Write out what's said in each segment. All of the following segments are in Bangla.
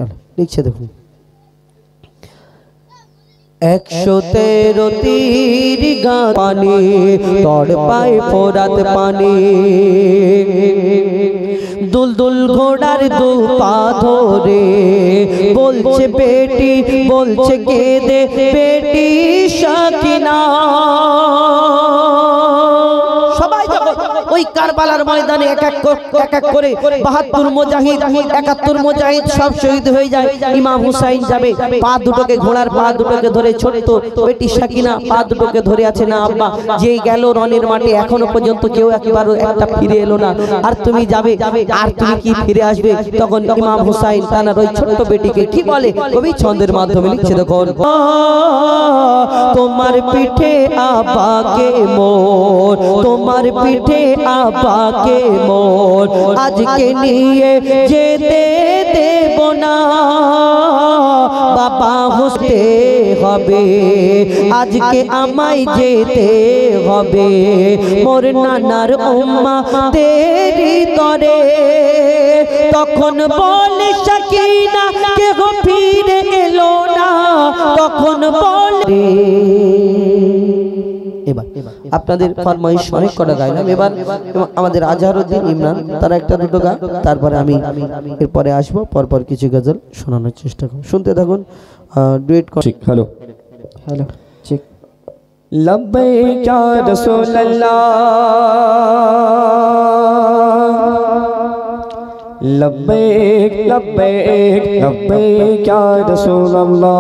चलो लिखছে দেখুন 113 তীর গানে তড় পায় ফোরাত পানি দুলদুল ঘোড়ার দু পা ধরে বলছে বেটি বলছে কেঁদে বেটি সাকিনা সবাই যখন ওই কারবালার ময়দানে এক এক করে 72 মুজাহিদ 71 মুজাহিদ সব শহীদ হয়ে যায় ইমাম হুসাইন যাবে পা দুটোকে ঘোড়ার পা দুটোকে ধরে ছোট্ট বেটি সাকিনা পা দুটোকে ধরে আছে না আব্বা যেই গেল রনের মাঠে এখনো পর্যন্ত কেউ একবারও একটা ফিরে এলো না আর তুমি যাবে আর তুমি কি ফিরে আসবে তখন ইমাম হুসাইন তার ওই ছোট্ট বেটিকে কি বলে কবি ছন্দের মাধ্যমে লিখছে দেখুন তোমার পিঠে আব্বাকে মোর তোমার পিঠে আব্বাকে মোর আজকে নিয়ে যেতে দেব না বাবা হতে হবে আজকে আমায় যেতে হবে মোর নানার উম্মা তেরি তরে তখন বলে সাকিনা কেহ ফিরে এলো না তখন বলে এবার আপনাদের ফরমাইশ অনেক কটা গাইলাম এবার আমাদের আজহারউদ্দিন ইমরান তারা একটা দুটো গান তারপরে আমি এরপরে আসবো পরপর কিছু গজল শোনানোর চেষ্টা করব শুনতে থাকুন ডুয়েট ঠিক হ্যালো হ্যালো ঠিক লব্বাইক ইয়া রাসূলুল্লাহ লব্বাইক লব্বাইক লব্বাইক ইয়া রাসূলুল্লাহ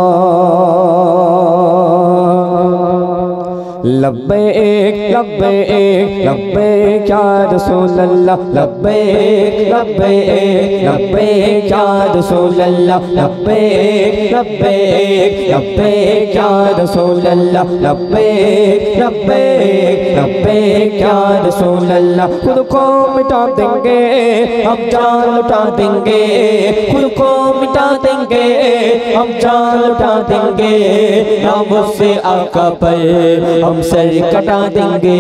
लब्बैक लब्बैक लब्बैक या रसूल अल्लाह लब्बैक लब्बैक लब्बैक या रसूल अल्लाह लब्बैक लब्बैक लब्बैक या रसूल अल्लाह लब्बैक लब्बैक लब्बैक या रसूल अल्लाह खुद को मिटा देंगे हम जान लुटा देंगे खुद को मिटा देंगे हम जान लुटा देंगे नाम से आका पर हम सर कटा देंगे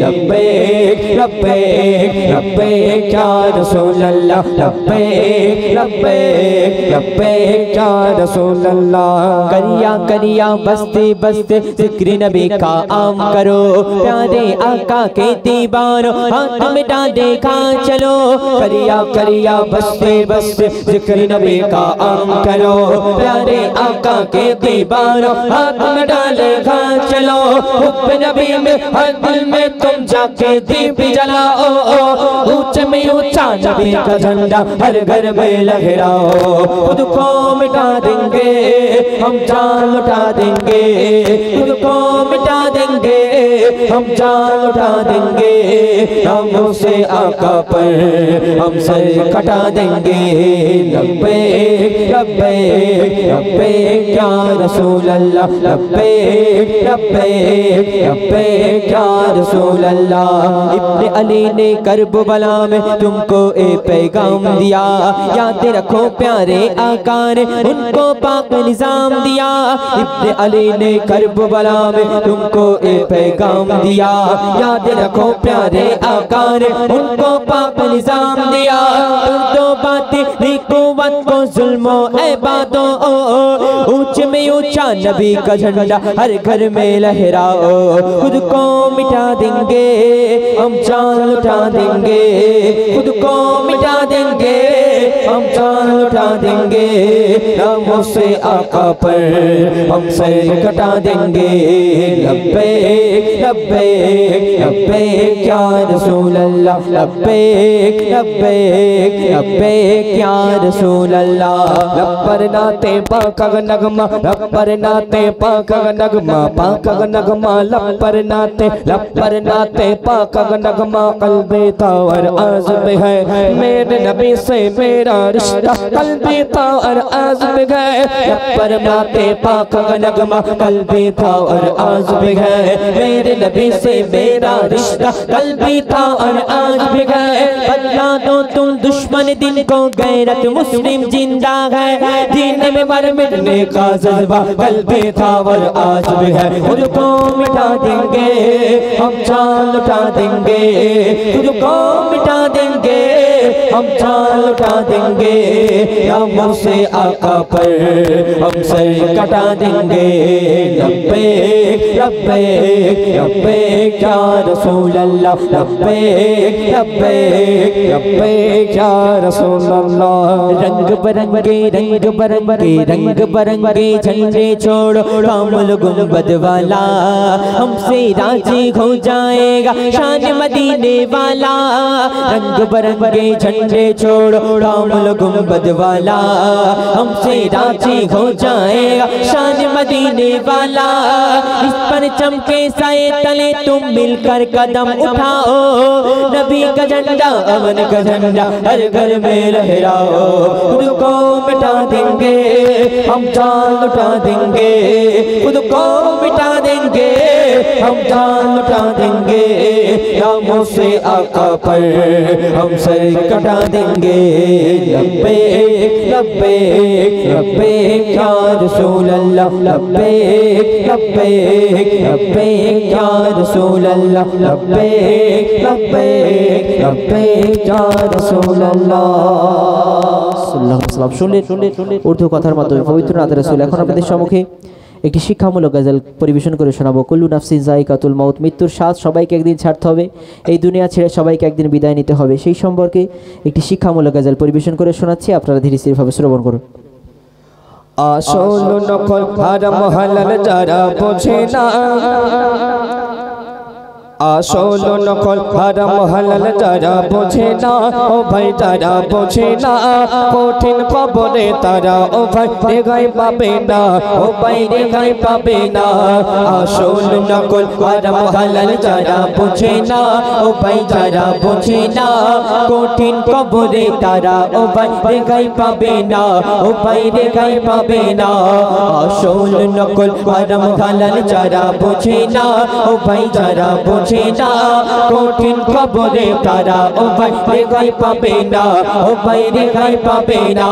लब्बैक लब्बैक लब्बैक या रसूल अल्लाह लब्बैक लब्बैक लब्बैक या रसूल अल्लाह करिया करिया बस्ते बस्ते जिक्र नबी का आम करो प्यारे आका के दीवारों हाथ मिटा देखा चलो करिया करिया बस्ते बस्ते जिक्र नबी का आम करो प्यारे आका के दीवारों हाथ मिटा देखा चलो नबी में हर दिल में तुम जाके दीप जलाओ ऊंचे में ऊंचा नबी का झंडा हर घर में लहराओ खुद को मिटा देंगे हम जान लुटा देंगे खुद को मिटा देंगे हम जान लुटा देंगे नामों से आका पर हम सर कटा देंगे लब्बैक लब्बैक लब्बैक या रसूल अल्लाह लब्बैक लब्बैक लब्बैक या रसूल अल्लाह इब्ने अली ने करबला में तुमको ए पैगाम दिया याद रखो प्यारे आका ने उनको पाक निजाम दिया इब्ने अली ने करबला में तुमको ए पैगाम दिया याद रखो प्यारे आका ने उनको पाक निजाम दिया तो बातें निकुवत को जुल्मो इबादो ऊंचे में ऊंचा नबी का झंडा हर घर में लहराओ खुद को मिटा देंगे हम जान लुटा देंगे खुद को मिटा देंगे हम जान लुटा देंगे नामों से आका पर हम सर कटा देंगे लब्बैक लब्बैक लब्बैक या रसूल अल्लाह लब्बैक लब्बैक लब्बैक या रसूल अल्लाह लब्बर नाते पाक नगमा लब्बर नाते पाक नगमा पाक नगमा लब्बर नाते पाक नगमा कल्बे तावर आज़म है मेरे नबी से मेरा रिश्ता कल्बे तावर आज़म है लब्बर नाते पाक नगमा कल्बे तावर आज़म है मेरे नबी से मेरा रिश्ता कल्बे तावर आज़म है बदला दो तुम दुश्मन दिन को गैरत मुस्लिम जिंदा है दीन में मर मिटने का जज्बा कल्बे तावर आज़म है खुद को मिटा देंगे हम जान लुटा देंगे खुद को मिटा देंगे हम जान लुटा देंगे या मुझसे आका पर हम सर कटा देंगे लब्बैक लब्बैक लब्बैक या रसूल अल्लाह लब्बैक लब्बैक लब्बैक या रसूल अल्लाह रंग बिरंगे झंडे छोड़ो कामुल गुंबद वाला हमसे राजी हो जाएगा शान मदीने वाला रंग बिरंगे झंडे छोड़ो कामुल गुंबद वाला हमसे राजी हो जाएगा शान मदीने वाला इस पर चमके साए तले तुम मिलकर कदम उठाओ नबी का झंडा अमन का झंडा हर घर में लहराओ खुद को मिटा देंगे हम जान लुटा देंगे खुद को मिटा देंगे हम जान लुटा देंगे नामों से आका पर हम सर कटा देंगे लब्बैक लब्बैक लब्बैक या रसूल अल्लाह लब्बैक लब्बैक लब्बैक या रसूल अल्लाह लब्बैक लब्बैक लब्बैक या रसूल अल्लाह শুনলেন উর্দু কথার মাধ্যমে পবিত্র নাতে রাসূল। এখন আপনাদের সম্মুখে একটি শিক্ষামূলক গজল পরিবেশন করে শোনাবো। কুল্লু নাফসিন যায়কাতুল মাউত, মৃত্যুর স্বাদ সবাইকে একদিন ছাড়তে হবে, এই দুনিয়া ছেড়ে সবাইকে একদিন বিদায় নিতে হবে, সেই সম্পর্কে একটি শিক্ষামূলক গজল পরিবেশন করে শোনাচ্ছি, আপনারা ধীরে স্থিরভাবে শ্রবণ করুন। আসল নকল হারাম হালাল যারা বোঝে না, আসল নকল হারাম হালাল যারা বোঝে না, ও ভাই যারা বোঝে না কঠিন কবরে তারা ও ভাই রেগাই পাবে না, ও ভাই রেগাই পাবে না। আসল নকল হারাম হালাল যারা বোঝে না, ও ভাই যারা বোঝে না কঠিন কবরে তারা ও ভাই রেগাই পাবে না, ও ভাই রেগাই পাবে না। আসল নকল হারাম হালাল যারা বোঝে না, ও ভাই যারা বোঝে না কঠিন কবরে তারা ও ভাই রেগাই পাবে না, ও ভাই রেগাই পাবে না।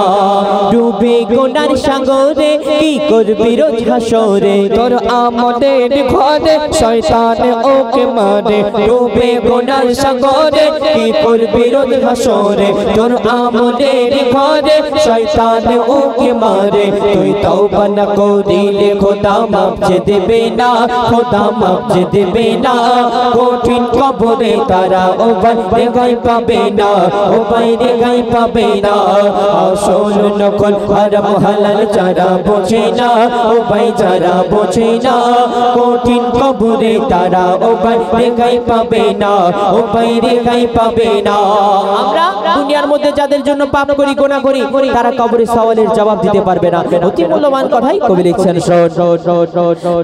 ডুবে গুনার সাগরে কি করবি রোজ হাসরে, তোর আমলের ঘরে শয়তান ওকে মারে। ডুবে গুনার সাগরে কি করবি রোজ হাসরে, তোর আমলের ঘরে শয়তান ওকে মারে। তুই তওবা না করিলে খোদা মাফ যে দেবে না, খোদা মাফ যে দেবে না। কঠিন কবরে তারা ও ভাই রেগাই পাবে না, ও ভাই রেগাই পাবে না। আসল নকল হারাম হালাল যারা বোঝে না, ও ভাই যারা বোঝে না কঠিন কবরে তারা ও ভাই রেগাই পাবে না, ও ভাই রেগাই পাবে না। আমরা দুনিয়ার মধ্যে যাদের জন্য পাপ করি গুনাহ করি তারা কবরে সওয়ালের জবাব দিতে পারবে না। অতি মূল্যবান কথাই কবি লিখছেন,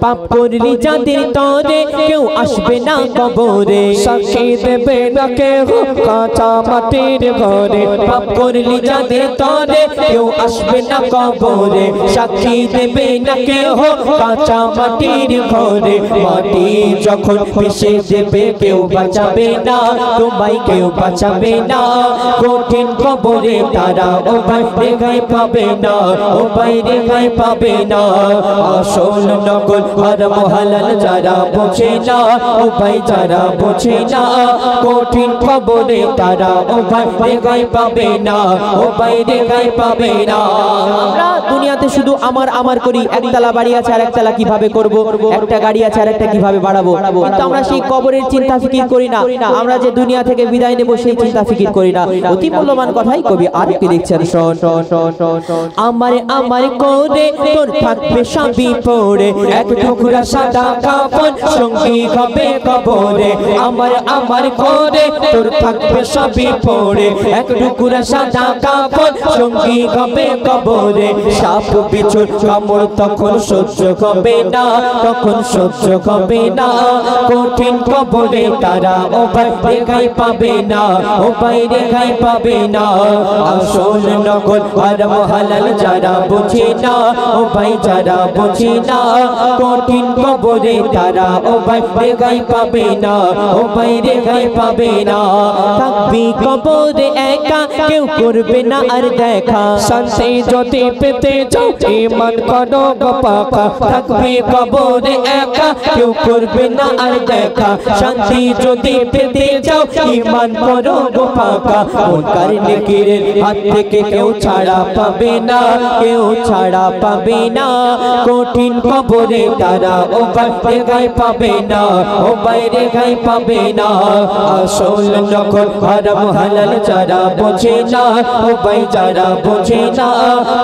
পাপ করলি যাদের তরে কেউ আসবে না কবরে, সাক্ষী দেবে না কেউ কাঁচা মাটির ঘরে। পাপ করলি যাদের তরে কেউ আসবে না কবরে, সাক্ষী দেবে না কেউ কাঁচা মাটির ঘরে। মাটি যখন পিষে দেবে কেউ বাঁচাবে না, তোমায় কেউ বাঁচাবে না। কঠিন কবরে তারা ও ভাই রেগাই পাবে না, ও ভাই রেগাই পাবে না। আসল নকল হারাম হালাল যারা বোঝে না, ও ভাই যারা বোঝে না কঠিন কবরে তারা ও ভাই রেগাই পাবে না, ও ভাই রেগাই পাবে না। আমরা দুনিয়াতে শুধু আমার আমার করি, একতলা বাড়ি আছে আর একতলা কিভাবে করব, একটা গাড়ি আছে আর একটা কিভাবে বাড়াবো, কিন্তু আমরা সেই কবরের চিন্তা ফিকির করি না। আমরা যে দুনিয়া থেকে বিদায় নেব সেই চিন্তা ফিকির করি না। অতি মূল্যবান কথাই কবি আর কি লিখছেন, আমারে আমারে করে তোর থাকবে সবই পড়ে, এক টুকরা সাদা কাপড় সঙ্গী হবে কবরে। আমারে আমার করে তোর থাকবে সবই পড়ে, এক টুকরা সাদা কাপড় সঙ্গী হবে কবরে। সাপ বিছুর কামড় তখন সহ্য হবে না, তখন সহ্য হবে না। কঠিন কবরে তারা ও ভাই রেগাই পাবে না, ও ভাই রেগাই পাবে না। আসল নকল হারাম হালাল যারা বোঝে না, ও ভাই যারা বোঝে না কঠিন কবরে তারা ও ভাই রেগাই পাবে না, ও ভাই রেগাই পাবে না। থাকবি কবরে একা কেউ করবে না আর দেখা, শান্তি যদি পেতে যাও ঈমান করো গো পাকা থাকবে কবরে একা কেউ করবে না আর দেখা শান্তি যদি পেতে যাও ঈমান করো গো পাকা মুনকার নেকিরের হাত থেকে কেউ ছাড়া পাবে না কেউ ছাড়া পাবে না কঠিন কবরে তারা ও বাইরে গায় পাবে না ও বাইরে গায় পাবে না আসল নকল হারাম হালাল যারা বোঝে না ও ভাই যারা বোঝে না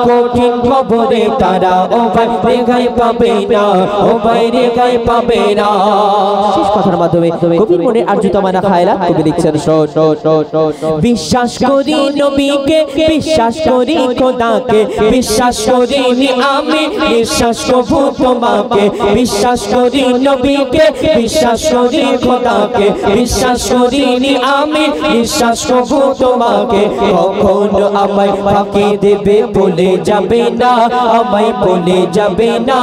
কঠিন কবরে তারা ও বাইরে গায় পাবে না ও বাইরে গায় পাবে না শেষ কথার মাধ্যমে কবির মনে আরজুতা মানা খায়লা কবি লিখছেন বিশ্বাস করি নবীকে বিশ্বাস করি খোদাকে বিশ্বাস করি আমি বিশ্বাস করব তোমাকে বিশ্বাস করি নবীকে বিশ্বাস করি খোদাকে বিশ্বাস করি আমি বিশ্বাস করব তোমাকে কখনো আমায় ফাঁকি দেবে বলে যাবে না আমায় বলে যাবে না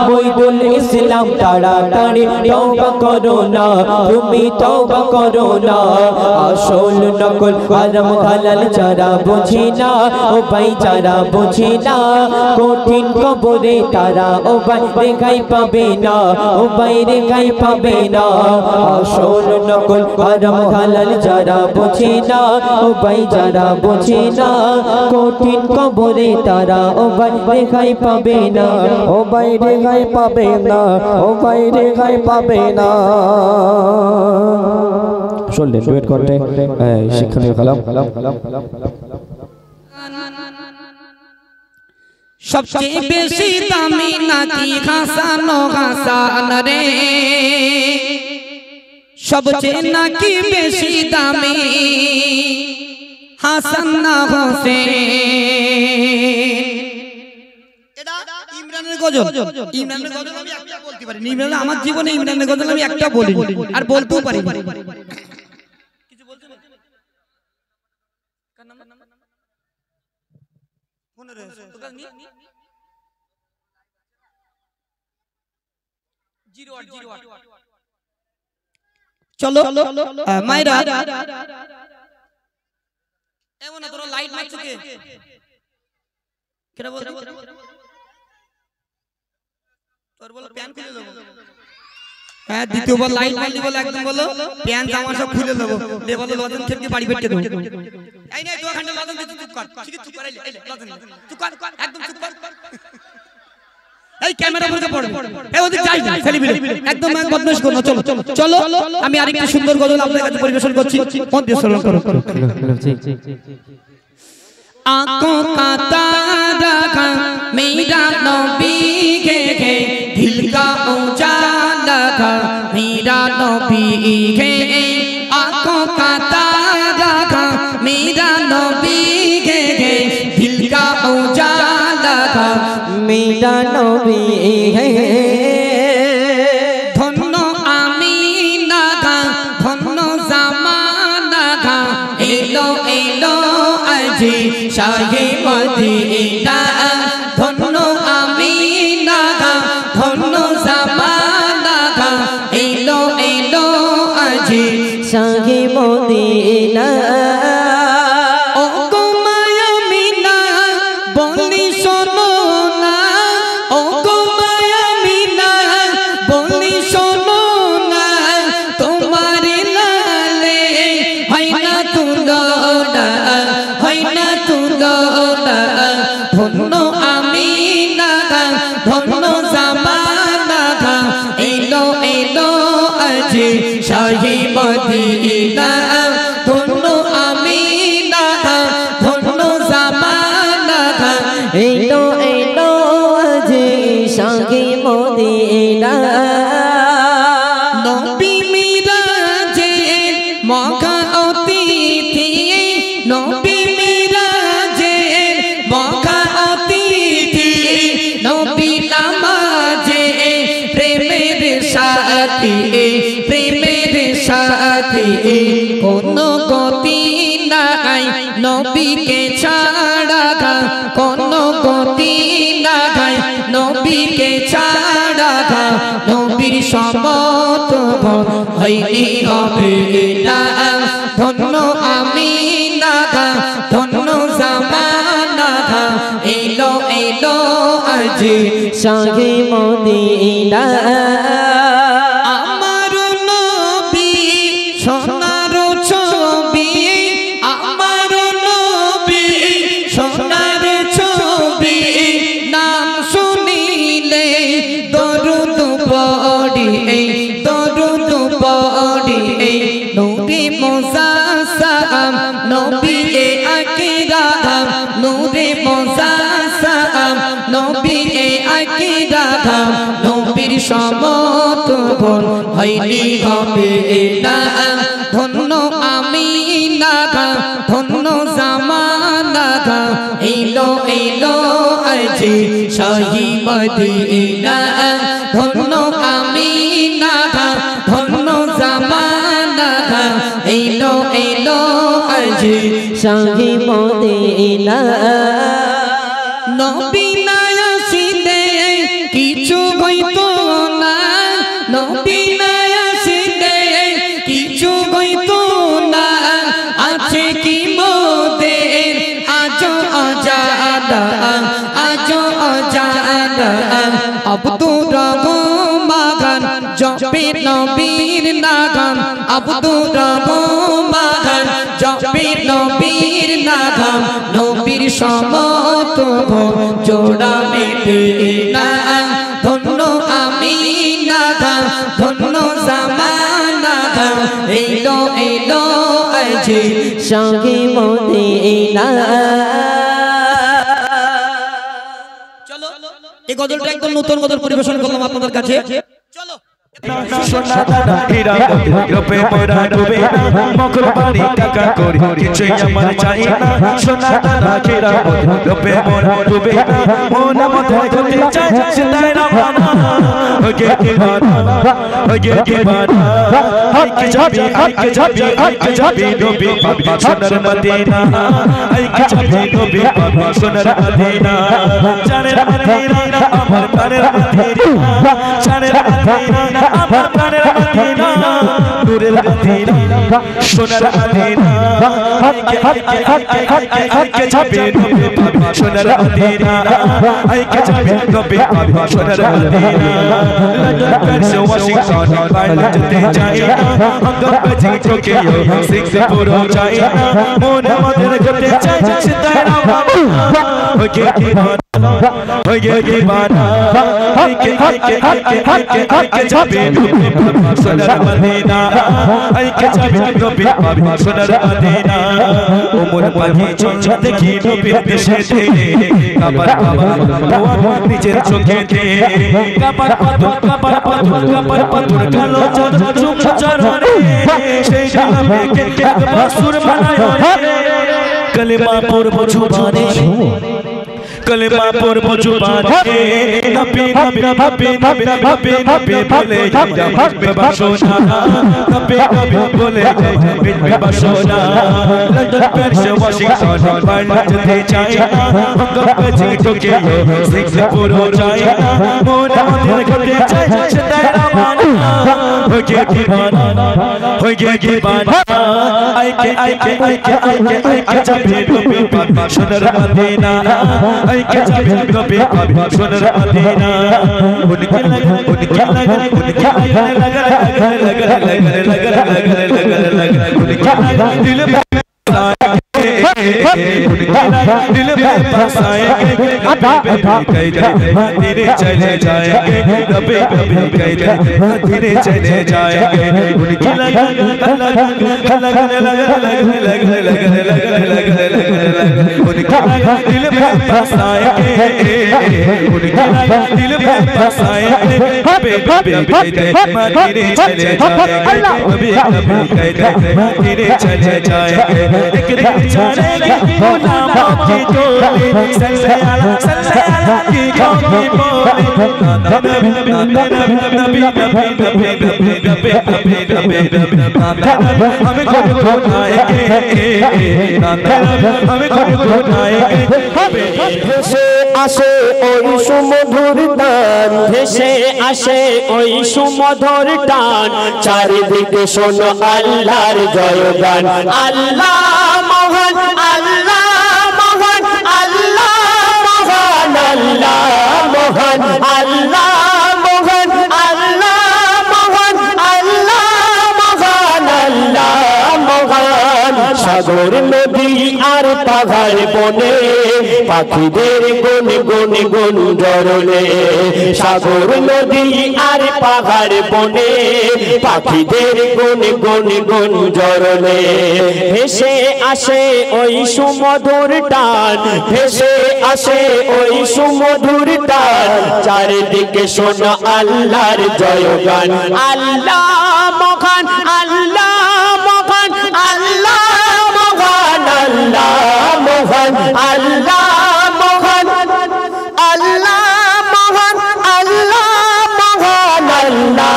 মইদুল ইসলাম তাড়াতাড়ি তওবা করো না তুমি তওবা করো না আসল নকল হারাম হালাল যারা বোঝে না ও ভাই যারা বোঝে না কঠিন কবরে তারা ও বাইরে গায় পাবে না ও বাইরে গায় পাবে না আসল নকল হারাম হালাল যারা বোঝে না ও ভাই যারা বোঝে না কঠিন কবরে তারা ও বাইরে গায় পাবে না ও বাইরে গায় পাবে না ও বাইরে গায় পাবে না শুনলেন ডুয়েট করতে শিক্ষণীয় কালাম সবচেয়ে বেশি দামি নাকি হাসানো হাসান রে সবচেয়ে নাকি বেশি দামি হাসান না হোসেন এটা ইমরানের গজল ইমরানের গজল আমি একটা বলতে পারি ইমরান আমার জীবনে ইমরানের গজল আমি একটা বলি আর বলতেও পারি কিছু বলতে কার নাম ফোনে রয়েছে তোর কাছে নি 08 চলো মাইরা এমন তোর লাইট মারছে কে কেডা বল তোর বল প্যান খুলে দেব হ্যাঁ দ্বিতীয়বার লাইট মারলি বলে একদম বলো প্যান জামা সব খুলে দেব দে বলো লজেন থেকে বাড়ি পেটে দেব এই নাই দুখান লজেন দিতে চুপ কর ঠিক চুপ কর এই লজেন চুপ কর একদম চুপ কর এই ক্যামেরা বন্ধ পড়বে এই ওদিকে যাই না সেলিব্রিটি একদম বদমাশ করো চলো আমি আরেকটা সুন্দর গজল আপনাদের কাছে পরিবেশন করছি মন দিয়ে শ্রবণ করো आंखों का तारा का मेरा नबी के दिल का उजाला का मेरा नबी के आंखों का तारा का मेरा नबी के दिल का उजाला का मेरा नबी है धन्य आमीना का धन्य ज़माना का एलो एलो अजी शाही मदीना धन्य आमीना का धन्य ज़माना का एलो एलो अजी शाही मदीना धन्य आमीना का धन्य ज़माना का एलो एलो अजी शाही मदीना धन्य आमीना का धन्य ज़माना का एलो एलो अजी शाही मदीना नबी मिराजे मौका अतिथि नबी मिराजे मौका अतिथि नबी नामाजे प्रेमेर साथी कोनो गति নাই নবীকে ছাড়া কোনো গতি নাই নবীকে ছাড়া নবীর সমতুল্য হইনি হবে না ধন্য আমিনা ধন্য জামানা এলো এলো আজি শাহে মদিনা আমার নবী সোনার ছবি আমার নবী সোনার ছবি নাম শুনিলে দরুদ পড়ি দরুদ পড়ি নূরে মুজাসসাম নবী আকরাম নূরে মুজাসসাম নবী আকরাম নবীর সমতুল্য হইলি হবে না ধন্য আমিনা ধন্য জামানা এলো এলো আজি শাহী মদিনা ধন্য আমিনা ধন্য জামানা এলো এলো আজি শাহী মদিনা নবী না আসিলে কিছু হইতো না নবী না আসিলে কিছু হইতো না আছে কি মোদের আজো অজানা আজো অজানা আব্দুর রহমান জপে নবীর নাম আব্দুর রহমান জপে নবীর নাম নবীর সমতুল্য জোড়া মেটে না ধন্য আমিনা ধন্য জামানা এলো এলো আজি শাহে মদিনা চলো এই গজলটা একদম নতুন গজল পরিবেশন করলাম আপনাদের কাছে চলো সোনা দানা হীরা রূপে মোরা ডুবে না মকর বাড়ি টাকা করি কিছুই আমার চাই না সোনা দানা হীরা রূপে মোরা ডুবে না মন মধ্যে হতে চাই সিতাই রামানা ওকে কি বানা আইকে যাবি নবী পাবি সোনার মদিনা আইকে যাবি নবী পাবি সোনার মদিনা জানের মদিনা আমার প্রাণের মদিনা জানের মদিনা আমার প্রাণের মদিনা নূরের মদিনা সোনার মদিনা আইকে যাবি নবী পাবি সোনার মদিনা আইকে যাবি নবী পাবি সোনার Medina London Paris Washington Berlin যেতে চাই না অঙ্গম বেজিং টোকিও সিঙ্গাপুর চাই না মনে মনের যেতে চাই সিতাই রামানা ওকে কি বানা আইকে যাবি নবী পাবি সোনার মদিনা আইকে যাবি নবী পাবি সোনার মদিনা ও মন পাখি চল দেখি নবীর দেশে কাবার কাবার নিজের চোখেতে কাবার পাথর কালো চুম চরণে সেই নামে একবার সুর বানায় কলেমা পড়ব জুবানে कलेमा पढ़ब जुबाने नबी नबी नबी नबी नबी नबी बोले जाया में बसोना नबी नबी बोले जाया में बसोना लंदन पेरिस वाशिंगटन बार्लिन যেতে চাই না হংকং বেজিং টোকিও সিঙ্গাপুর চাই না মন মনের করতে চাই সিতাই রামানা होगे की बाना आइके যাবে নবী পাবি সোনার মদিনা आइके যাবে নবী পাবি সোনার মদিনা उनके लगा दिल में दिल में बसाएंगे धीरे चले जाएंगे नबी नबी धीरे चले जाएंगे उनकी दिल में बसाएंगे दिल में बसाएंगे नबी नबी धीरे चले जाएंगे नबी नबी धीरे चले जाएंगे एक दिन जानेंगे गुलामों की टोली सल्लल्लाहु की कौमी बोली हमें खुद ভেসে আসে ওই সুমধুর টান ভেসে আসে ওই সুমধুর টান চারিদিকে শোনো আল্লাহর জয়গান আল্লাহ মহান আল্লাহ মহান আল্লাহ মহান সাগর নদী আর পাহাড় বনে পাখিদের গুন গুন গুন জরলে সাগর নদী আর পাহাড় বনে পাখিদের গুন গুন গুন জরলে ভেসে আসে ওই সুমধুর টান ভেসে আসে ওই সুমধুর টান চারিদিকে শোনা আল্লাহর জয়গান আল্লাহ মহান আল্লাহ মহান আল্লাহ মহান আল্লাহ মহান আল্লাহ মহান আল্লাহ মহান আল্লাহ মহান আল্লাহ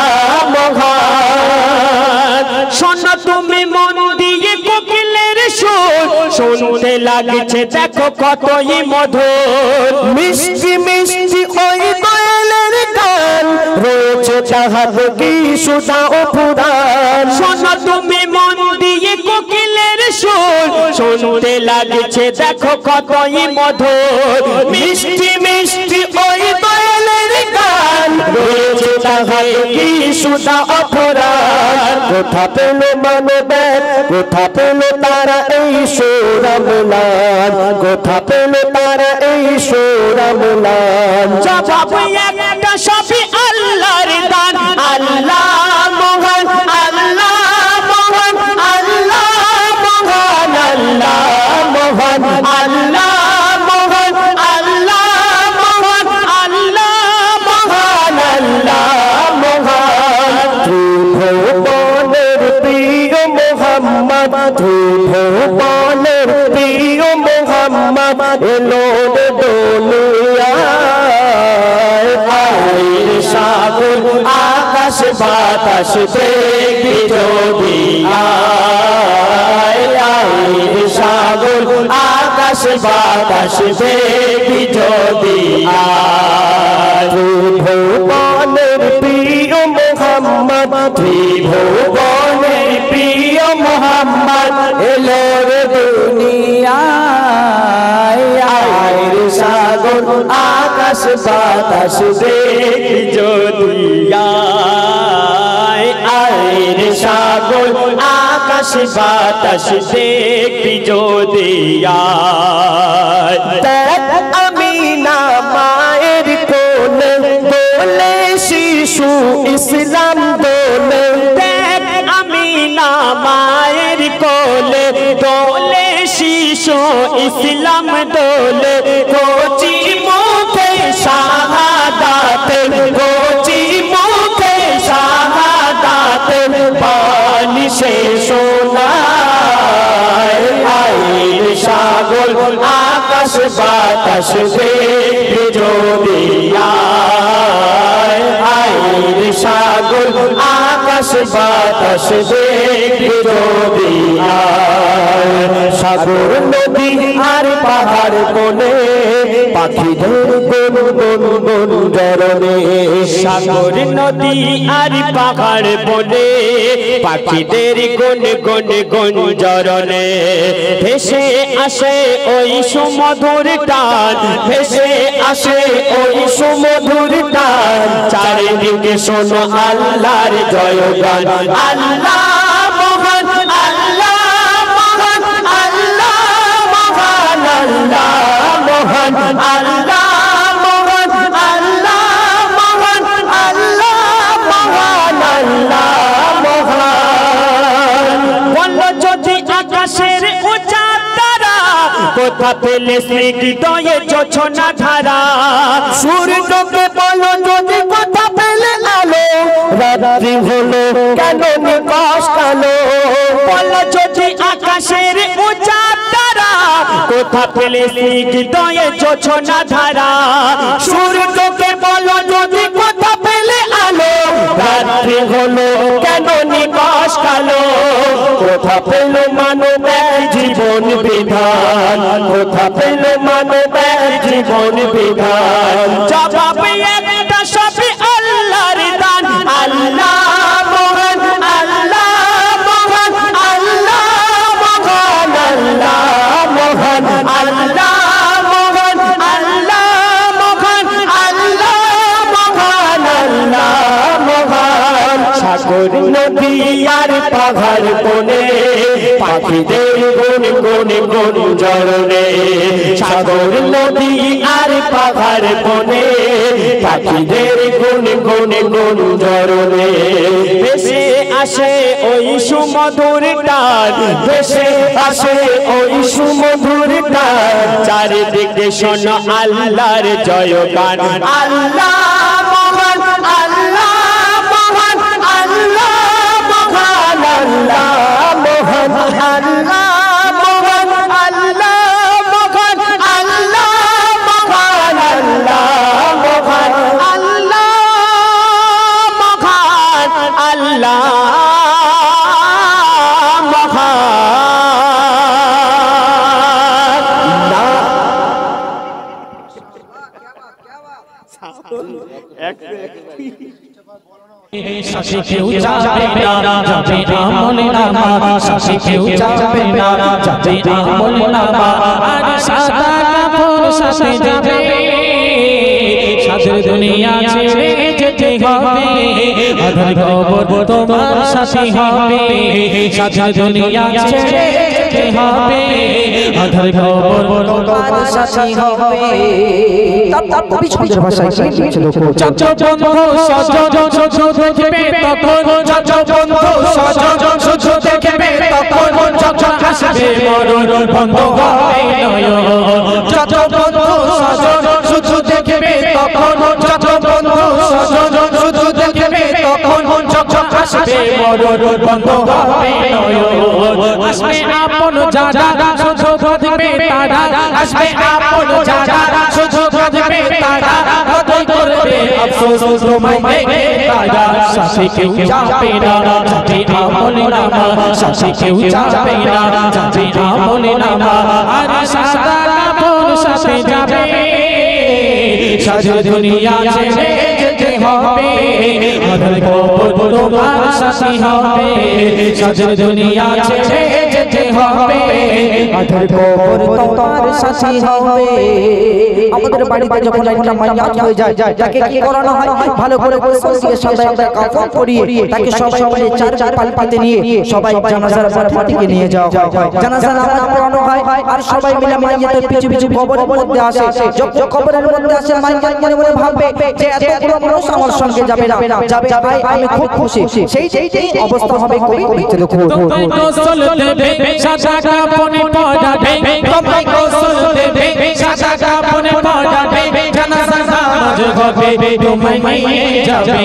মহান শোনো তুমি মন দিয়ে কোকিলের সুর শুনতে লাগছে দেখো কতই মধুর মিষ্টি মিষ্টি ওই দয়ালের গান রয়েছে চাহাত কি সুধা ও পুরাণ শোনো তুমি মন দিয়ে কোকিলের সুর শুনতে লাগছে দেখো কতই মধুর মিষ্টি মিষ্টি ওই দয়ালের গান রয়েছে চাহাত কি সুধা ও পুরাণ কোথা পেল মানব কোথা পেল তারা এই সুরমলান কোথা পেল তারা এই সুরমলান জবাব একটা সবই আল্লাহর দান আল্লাহ মহান আল্লাহ মহান আল্লাহ মহান আল্লাহ মহান আল্লাহ মহান আল্লাহ মহান আল্লাহ মহান আল্লাহ মহান ত্রিভুবনের প্রিয় মোহাম্মদ ত্রিভুবনের প্রিয় মোহাম্মদ এলো রে দুনিয়ায় আয়ের সাগর আকাশ বাতাস দেখবি যদি আয়ের সাগর আকাশ বাতাস দেখবি যদি ত্রিভুবনের প্রিয় মোহাম্মদ ত্রিভুবনের প্রিয় মোহাম্মদ এলো রে দুনিয়ায় আয়ের সাগর আকাশ বাতাস দেখি যদি আয়ের সাগর আকাশ বাতাস দেখি যদি আমিনা মায়ের কোলে দোলে শিশু ইসলাম দোলে দেখ আমিনা মায়ের কোলে দোলে শিশু ইসলাম দোলে কোচি মুখে শাহাদাত কোচি মুখে শাহাদাত পানি সে শোনায় আয়ের সাগর আকাশ বাতাস দেখবি যদি আয়ের সাগর আকাশ বাতাস দেখবি যদি সাগর নদী আর পাহাড় বনে পাখিদের গুন গুন গুন জরনে সাগর নদী আর পাহাড় বনে পাখিদের গুন গুন গুন জরনে ভেসে আসে ওই সুমধুর টান ভেসে আসে ওই সুমধুর টান চারিদিকে শোনো আল্লাহর জয়গান আল্লাহ মহান আল্লাহ মহান আল্লাহ মহান আল্লাহ মহান আল্লাহ মহান আল্লাহ মহান আল্লাহ মহান আল্লাহ মহান বলো যদি আকাশের উঁচা তারা কোথা পেলে স্নিগ্ধয়ে জোছনা ধারা সূর্যকে বলো যদি কোথা পেলে আলো রাত্রি হলো কেন নিকশ কালো বলো যদি আকাশের উঁচা তারা কোথা পেলে স্নিগ্ধয়ে জোছনা ধারা সূর্যকে বলো যদি কোথা পেলে আলো রাত্রি হলো কেন নিকশ কালো কোথা পেল মানব জীবন বিধান কোথা পেল মানব জীবন বিধান জবাব একটা সবই আল্লাহর দান আল্লাহ মহান আল্লাহ মহান আল্লাহ মহান আল্লাহ মহান আল্লাহ মহান আল্লাহ মহান আল্লাহ মহান আল্লাহ মহান সাগর নদী আর পাহাড় বনে পাখিদের গুনগুন গুঞ্জরণে সাগর নদী আর পাহাড় বনে পাখিদের গুনগুন গুঞ্জরণে ভেসে আসে ওই সুমধুর টান ভেসে আসে ওই সুমধুর টান চারিদিকে শোনো আল্লাহর জয়গান আল্লাহ মহান আল্লাহ মহান আল্লাহ মহান আল্লাহ মহান আল্লাহ মহান আল্লাহ মহান আল্লাহ মহান আল্লাহ মহান আল্লাহ মহান আল্লাহ শাশি কেউ যাবে না যাবে আমলে নামা শাশি কেউ যাবে না যাবে আমলে নামা আর সাদা কাপড় সাথে যাবে সাদের দুনিয়া ছেড়ে যেতে হবে আধার কবর তোমার সাথী হবে সাদের দুনিয়া ছেড়ে যেতে হবে আধার কবর তোমার সাথী হবে তার কবি ছন্দের ভাষায় কি লিখছে দেখো চঞ্চল বন্ধু সজন সজন দেখবে তখন চঞ্চল বন্ধু সজন সজন দেখবে তখন যখন আসবে মরণ বন্ধ হবে নয়ন চঞ্চল বন্ধু সজন সজন দেখবে তখন চঞ্চল বন্ধু সজন সজন দেখবে তখন যখন আসবে মরণ বন্ধ হবে নয়ন আসবে আপন যারা সজন দেখবে তারা আসবে আপন যারা সজন দেখবে তারা কতই করবে আফসোস তোমায় দেখে তারা শাশি কেউ যাবে না যাবে আমলে নামা শাশি কেউ যাবে না যাবে আমলে নামা আর সাদা কাপড় সাথে যাবে সাদের দুনিয়া ছেড়ে যেতে হবে আধার কবর তোমার সাথী হবে সাদের দুনিয়া ছেড়ে যেতে হবে আধার কবর তোমার সাথী হবে আমাদের বাড়িতে যখন একটা মাইয়াত হয়ে যায় তাকে কি করানো হয় ভালো করে গোসল দিয়ে সাদা একটা কাফন পরিয়ে তাকে সবাই মিলে চার পালপাতে নিয়ে সবাই জানাজার মাটিকে নিয়ে যাওয়া হয় জানাজা নামাজ পড়ানো হয় আর সবাই মিলে মাইয়াতের পিছু পিছু কবরের মধ্যে আসে যখন কবরের মধ্যে আসে মাইয়াত মনে মনে ভাববে যে এতগুলো মানুষ আমার সঙ্গে যাবে না যাবে ভাই আমি খুব খুশি সেই অবস্থা হবে কবি লিখতে দেখো তোমায় গোসল দেবে সাদা কাফনে পড়াবে তোমায় গোসল দেবে সাদা কাফনে পড়াবে জানাজা নামাজ হবে তোমায় নিয়ে যাবে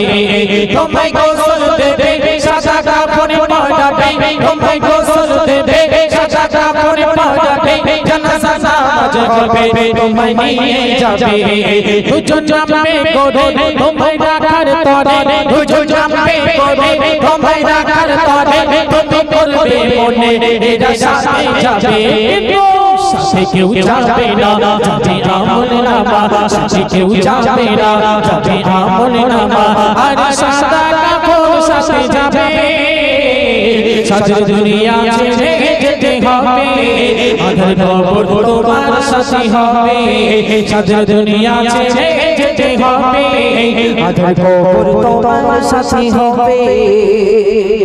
তোমায় গোসল দেবে সাদা কাফনে পড়াবে তোমায় গোসল দেবে সাদা কাফনে পড়াবে জানাজা নামাজ হবে তোমায় নিয়ে যাবে দুজন নামে করে তোমায় রাখার তরে দুজন নামে করে তোমায় রাখার তরে তুমি করবে মনে এরা সাথে যাবে সাথে কেউ যাবে না যাবে আমলে নামা সাথে কেউ যাবে না যাবে আমলে নামা আর সাদা কাপড় সাথে যাবে সাদের দুনিয়া ছেড়ে যেতে হবে আধার কবর তোমার সাথী হবে সাদের দুনিয়া ছেড়ে যেতে হবে আধার কবর তোমার সাথী হবে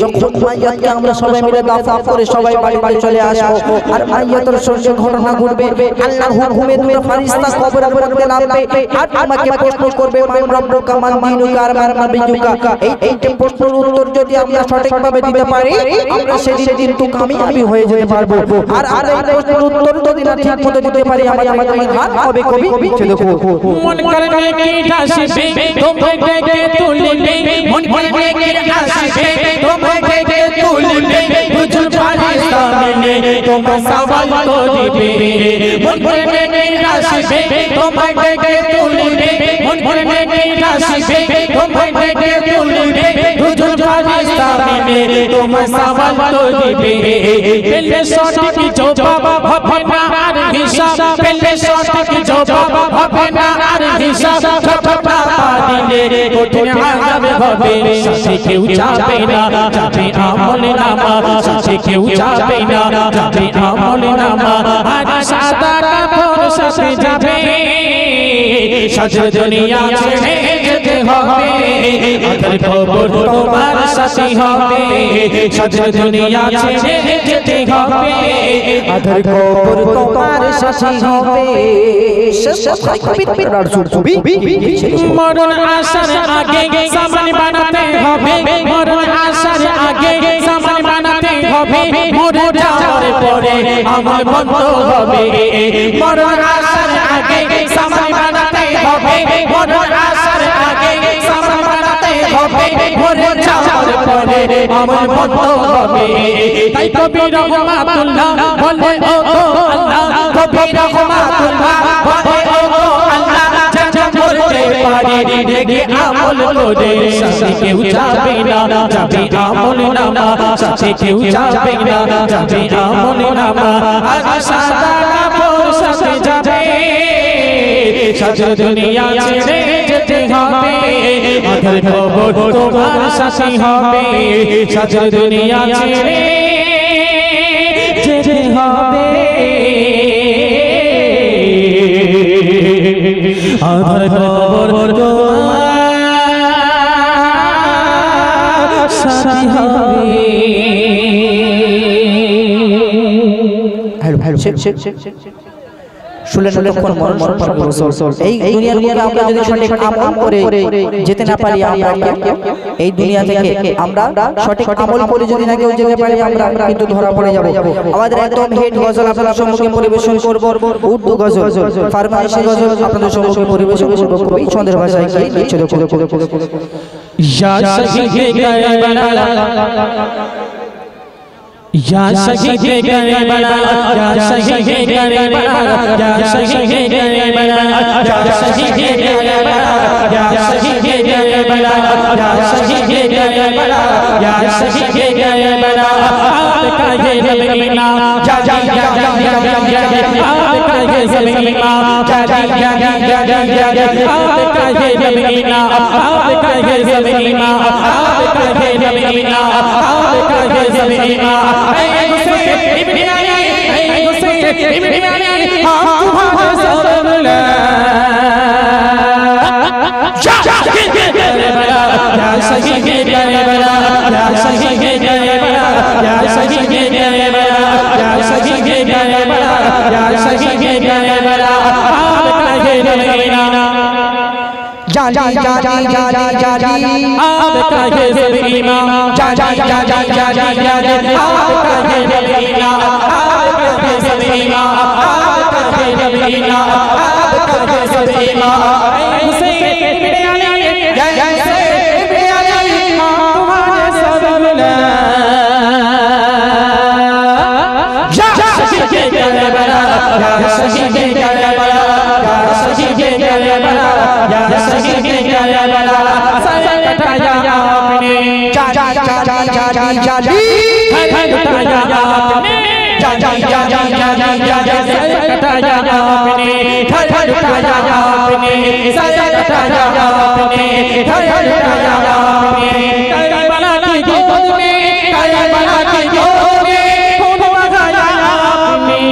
যখন মাইয়াতকে আমরা সবাই মিলে দাফন করে সবাই বাড়ি বাড়ি চলে আসবো আর মাইয়াতের সঙ্গে ঘটনা ঘটবে আল্লাহর হুকুমে দুটো ফেরেশতা কবরের মধ্যে নামবে আর আমাকে প্রশ্ন করবে মান রব্বুকা মান দীনুকা আর মান নবিয়ুকা এই প্রশ্নের উত্তর যদি আমরা সঠিকভাবে দিতে পারি আমরা সেদিন কিন্তু কামিয়াবি হয়ে যেতে পারবো আর এই প্রশ্নের উত্তর যদি না ঠিকমতো দিতে পারি আমাদের হাত হবে কবি লিখে দেখো মন করবে কি আসবে তোমায় ডেকে তুলবে মন করবে কি আসবে তোমায় ডেকে তুলবে বুঝুন পাকিস্তানে তোমায় সওয়াল করবে মন করবে কি আসবে তোমায় ডেকে তুলবে মন করবে কি আসবে তোমায় ডেকে তুলবে বুঝুন পাকিস্তানে তোমায় সওয়াল করবে পেলে সঠিক জবাব হবে না আর হিসাব পেলে সঠিক জবাব হবে না আর হিসাব ছটা দিলে কঠিন আযাব হবে সাথে কেউ যাবে না যাবে আমলে নামা সাথে কেউ যাবে না যাবে আমলে নামা আর সাদা কাপড় সাথে যাবে সাদের দুনিয়া ছেড়ে যেতে হবে আধার কবর তোমার সাথী হবে সাজে দুনিয়া ছেড়ে যেতে হবে আধার কবর তোমার সাথী হবে মরণ আসার আগে সামান বানাতে হবে মরণ আসার আগে সামান বানাতে হবে মরে যাওয়ার পরে আমার বন্ধ হবে মরণ আসার আগে সামান বানাতে হবে মরণ আসার আগে সামান বানাতে হবে মরে যাওয়ার পরে আমার বন্ধ হবে তাই কবি রহমাতুল্লাহ বলে ও গো আল্লাহ কবি রহমাতুল্লাহ বলে ও গো আল্লাহ যা করতে পারি দেখে আমল করে সাথে কেউ যাবে না যাবে আমল নামা সাথে কেউ যাবে না যাবে আমল নামা আজ সাদা কাপড় সাথে যাবে সাজে দুনিয়া ছেড়ে যেতে হবে আধার কবর তোমার সাথী হবে সাজে দুনিয়া ছেড়ে যেতে হবে আধার কবর তোমার সাথী হবে এই দুনিয়ার মধ্যে আমরা যদি সঠিক আমল করে যেতে না পারি আমরা এই দুনিয়া থেকে আমরা সঠিক আমল করে যদি না কেউ যেতে পারি আমরা কিন্তু ধরা পড়ে যাব আমাদের একদম হিট গজল আপনাদের সম্মুখে পরিবেশন করব উর্দু গজল ফারমাইশি গজল আপনাদের সম্মুখে পরিবেশন করব এই ছন্দের ভাষায় কি লিখছে দেখো ইয়া শহীদে কারবালা या शहीदे करबला या शहीदे करबला या शहीदे करबला या शहीदे करबला या शहीदे करबला या शहीदे करबला या शहीदे करबला आपका ये ज़मीना या या या या आपका ये ज़मीना या या या या आपका ये ज़मीना आपका ये ज़मीना आपका ये ज़मीना आपका ये ज़मीना इब्न अली इब्न अली हम तुम्हारे सामने या शहीद करबला या शहीद करबला या शहीद करबला या शहीद करबला या शहीद करबला आपका ये ज़मीना जानी जानी जानी जानी आपका ये ज़मीना जानी जानी जानी जानी आपका ये ज़मीना आपका ये ज़मीना आपका ये ज़मीना आपका ये ज़मीना हुसैन इब्न अली या हुसैन इब्न अली तुम्हारे सामने या शहीद करबला या शहीद करबला या शहीद करबला या शहीद करबला सर कटाया आपने जानी जानी जानी जानी कटाया आपने जानी जानी जानी जानी सर कटाया आपने कटाया आपने सर कटाया आपने कटाया आपने करबला की गोद में करबला की गोद में खून बहाया आपने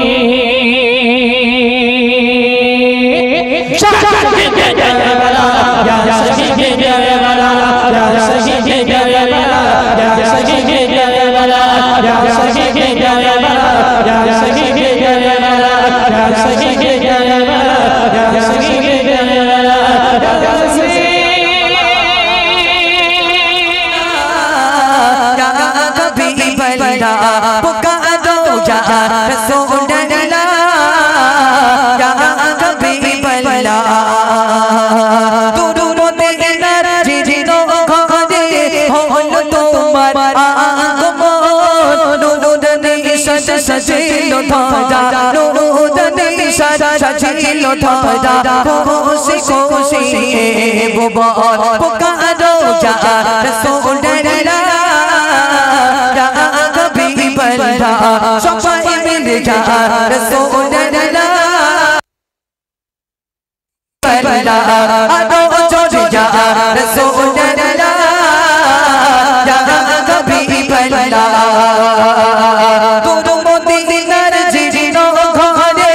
शहीद करबला या शहीद करबला या शहीद करबला या शहीद करबला या शहीद करबला या शहीद करबला या शहीद करबला या शहीद करबला या कभी बल्ला पुकारो या रसूल अल्लाह या कभी बल्ला तू मोते नर जिनो खोदे होल तुम्हार आगमन नूदनी सच सचिलो थाजा नूदनी सच सचिलो थाजा खुशी खुशी बुबा पुकारो या रसूल अल्लाह या कभी बल्ला सफाई मिल जा रसूल अल्लाह बल्ला आदो जोड़ जा रसूल अल्लाह या कभी बल्ला तू मोती नर जिनो घरे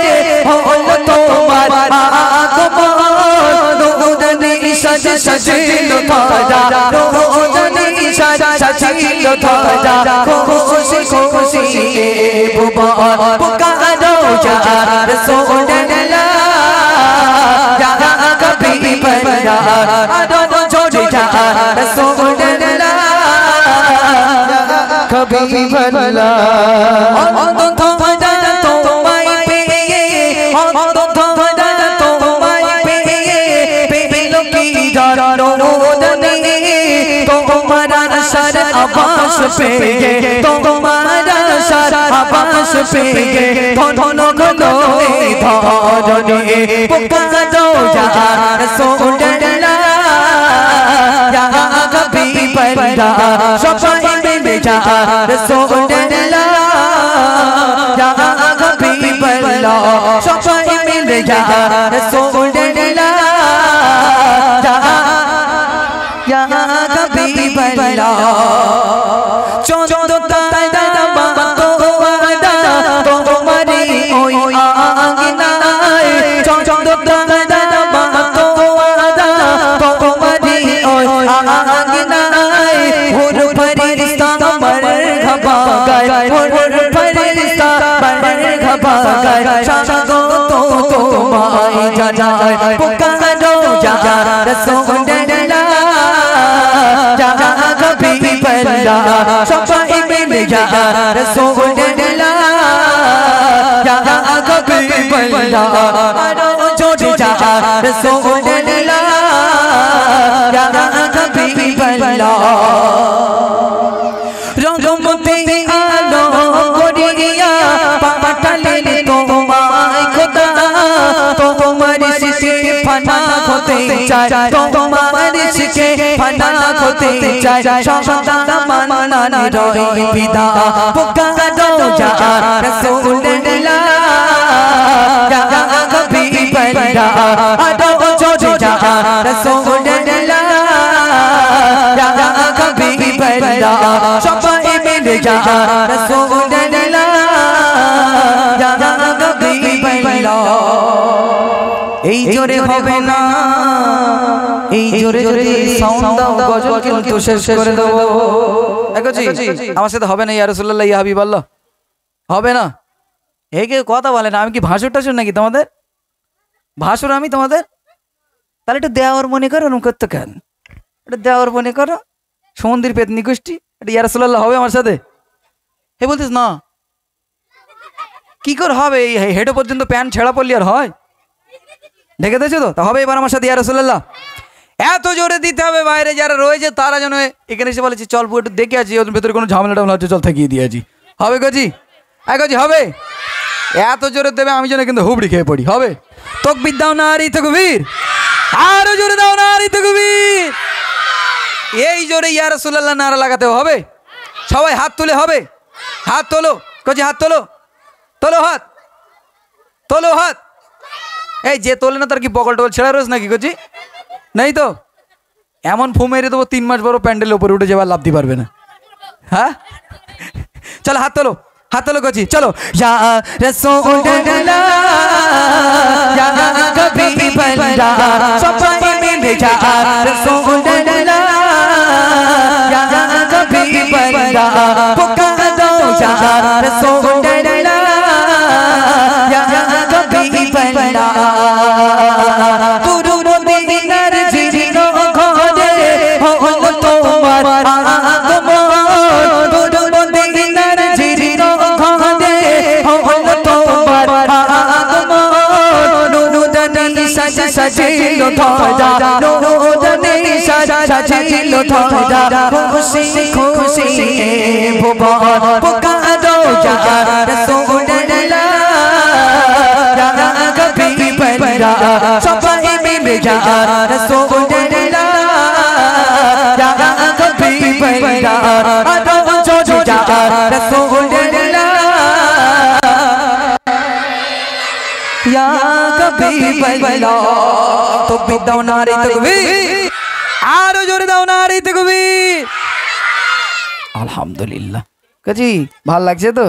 होल तुम्हार आगमन नूदनी सच সাজিলো ধারা রোজনী সাজিলো ধারা খুশি খুশি বুবা পুকারো ইয়া রাসূলুল্লাহ ইয়া হাবিবাল্লাহ আদো জোড়ে ইয়া রাসূলুল্লাহ হাবিবাল্লাহ অন্তত ধারা তোমায় পেয়ে অন্তত ধারা তোমায় পেয়ে পেলো কি জানো রোদনে তোমার আশার আবাস পেয়ে তোমার আশার আবাস পেয়ে ধন ঘনো এই ধরনে পুকারো ইয়া রাসূলুল্লাহ ইয়া হাবিবাল্লাহ সবাই মিলে ইয়া রাসূলুল্লাহ ইয়া হাবিবাল্লাহ সবাই মিলে ইয়া রাসূলুল্লাহ ইয়া হাবিবাল্লাহ চন্দ্র তারা বাতো আদা তোমারি ওই আঙ্গনায় চন্দ্র তারা বাতো আদা তোমারি ওই আঙ্গনায় হুর ফরিস্তা মারহাবা গায় হুর ফরিস্তা মারহাবা গায় সাগো তো তোমায় জানায় পুকারো ইয়া রাসূলুল্লাহ ইয়া হাবিবাল্লাহ সবাই মিলে ইয়া রাসূলুল্লাহ ইয়া হাবিবাল্লাহ আরো জোরে ইয়া রাসূলুল্লাহ ইয়া হাবিবাল্লাহ রঙ্গমতে আলো করিয়া পাঠালেন তোমায় খোদা তোমার শিশে ফানা হতে চায় তোমার শিশে ফানা হতে চায় সদা মানানি রই বিদা পুকারো ইয়া রাসূলুল্লাহ ইয়া হাবিবাল্লাহ আদো জোরে ইয়া রাসূলুল্লাহ ইয়া হাবিবাল্লাহ সবাই মিলে ইয়া রাসূলুল্লাহ ইয়া হাবিবাল্লাহ এই জোরে হবে না এই জোরে যদি সাউন্ড দাও গজল কিন্তু শেষ করে দেব দেখোজি আমার সাথে হবে না ইয়া রাসূলুল্লাহ ইয়া হাবিবাল্লাহ হবে না এই কেউ কথা বলে না আমি কি ভাষণটা শুন নাকি তোমাদের ভাষণ আমি তোমাদের তাহলে একটু দেওয়ার মনে করো এরকম করতে কেন এটা দেওয়ার মনে করো সমুদ্রের পেতনি গোষ্ঠী এটা ইয়া রাসূলুল্লাহ হবে আমার সাথে হে বলতিস না কি করে হবে এই হেডো পর্যন্ত প্যান্ট ছেঁড়া পড়লি আর হয় দেখে দিয়েছো তো হবে এবার আমার সাথে ইয়া রাসূলুল্লাহ এত জোরে দিতে হবে বাইরে যারা রয়েছে তারা যেন এখানে এসে বলেছি চল একটু দেখে আছি ওদের ভেতরে কোনো ঝামেলা টামেলা হচ্ছে চল থাকিয়ে দিয়েছি হবে গজি গজি হবে এত জোরে দেবে আমি যেন কিন্তু হুবড়ি খেয়ে পড়ি হবে তাকবীর দাও নারী তাকবীর আরো জোরে দাও নারী তাকবীর এই জোরে ইয়া রাসূলুল্লাহ নারা লাগাতে হবে সবাই হাত তুলে হবে হাত তোলো গজি হাত তোলো তোলো হাত তোলো হাত এই যে তোলে না তার কি বগল টগল ছেড়া রয়েছে নাকি গজি নেই তো এমন ফু মেরে দেবো 3 মাস বড় প্যান্ডেলের উপরে উঠে যাবার লাভতে পারবে না হ্যাঁ চলো হাত তোলো গজি চলো ইয়া রাসূলুল্লাহ ইয়া হাবিবাল্লাহ সবাই মিলে ইয়া রাসূলুল্লাহ ইয়া হাবিবাল্লাহ পুকারো ইয়া রাসূলুল্লাহ ইয়া হাবিবাল্লাহ তুরু মদিনার জিনো ঘরে হলো তোমার আগমন তুরু মদিনার জিনো ঘরে হলো তোমার আগমন নুরুদানি সাজিলো ধারা নুরুদানি সাজিলো ধারা খুশি খুশি ভুবন পুকারো ইয়া রাসূলুল্লাহ ইয়া হাবিবাল্লাহ সবাই মিলে ইয়া রাসূলুল্লাহ ইয়া হাবিবাল্লাহ আদো জোরে ইয়া রাসূলুল্লাহ ইয়া হাবিবাল্লাহ তাকবীর দাও নারী তাকবীর আরো জোরে দাও নারী তাকবীর আলহামদুলিল্লাহ কাজী ভাল লাগছে তো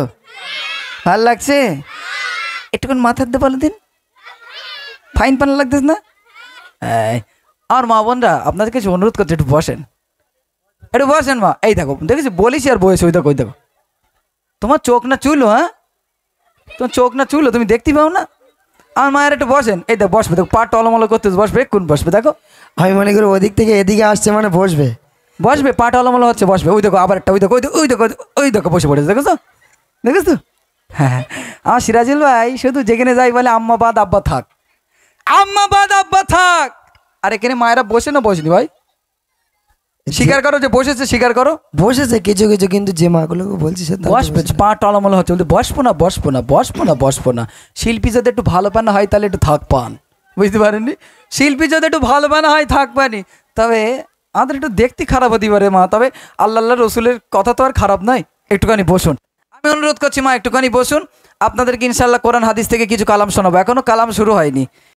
ভাল লাগছে একটুক্ষণ মাথার দিয়ে বলে দিন ফাইন পান লাগতেছ না আমার মা বোনরা আপনাদের কিছু অনুরোধ করছে, একটু বসেন, একটু বসেন মা। এই দেখো দেখেছি বলিস আর বয়স, ওই দেখো ওই দেখো, তোমার চোখ না চুলো, হ্যাঁ তোমার চোখ না চুলো, তুমি দেখতে পাও না? আমার মায়ের একটু বসেন, এই দেখো বসবে, দেখো পা টলমলো করতে বসবে, কোন বসবে দেখো। আমি মনে করি ওদিক থেকে এদিকে আসছে মানে বসবে, বসবে, পা টলমলো হচ্ছে বসবে। ওই দেখো আবার একটা, ওই দেখো ওই দেখো ওই দেখো বসে পড়েছে, দেখো তো দেখেছ তো? হ্যাঁ আমার সিরাজুল ভাই শুধু যেখানে যাই বলে আম্মা বাদ আব্বা থাক, আম্মা বাদ আব্বা থাক। আর এখানে মায়েরা বসে না বসেনি ভাই? স্বীকার করো যে বসেছে, স্বীকার করো বসেছে কিছু কিছু, কিন্তু যে মাগুলোকে বলছি সে তারা বসবে, বসে না। পা টলমলো হচ্ছে, বলতে বসবো না বসবো না বসবো না বসবো না। শিল্পী যদি একটু ভালো পান হয় তাহলে একটু থাক পান, বুঝতে পারেননি? শিল্পী যদি একটু ভালো পান হয় থাক পানি, তবে আমাদের একটু দেখতে খারাপ হতে পারে মা, তবে আল্লাহ রসুলের কথা তো আর খারাপ নয়। একটুখানি বসুন, আমি অনুরোধ করছি মা একটুখানি বসুন। আপনাদেরকে ইনশাল্লাহ কোরআন হাদিস থেকে কিছু কালাম শোনাবো, এখনো কালাম শুরু হয়নি।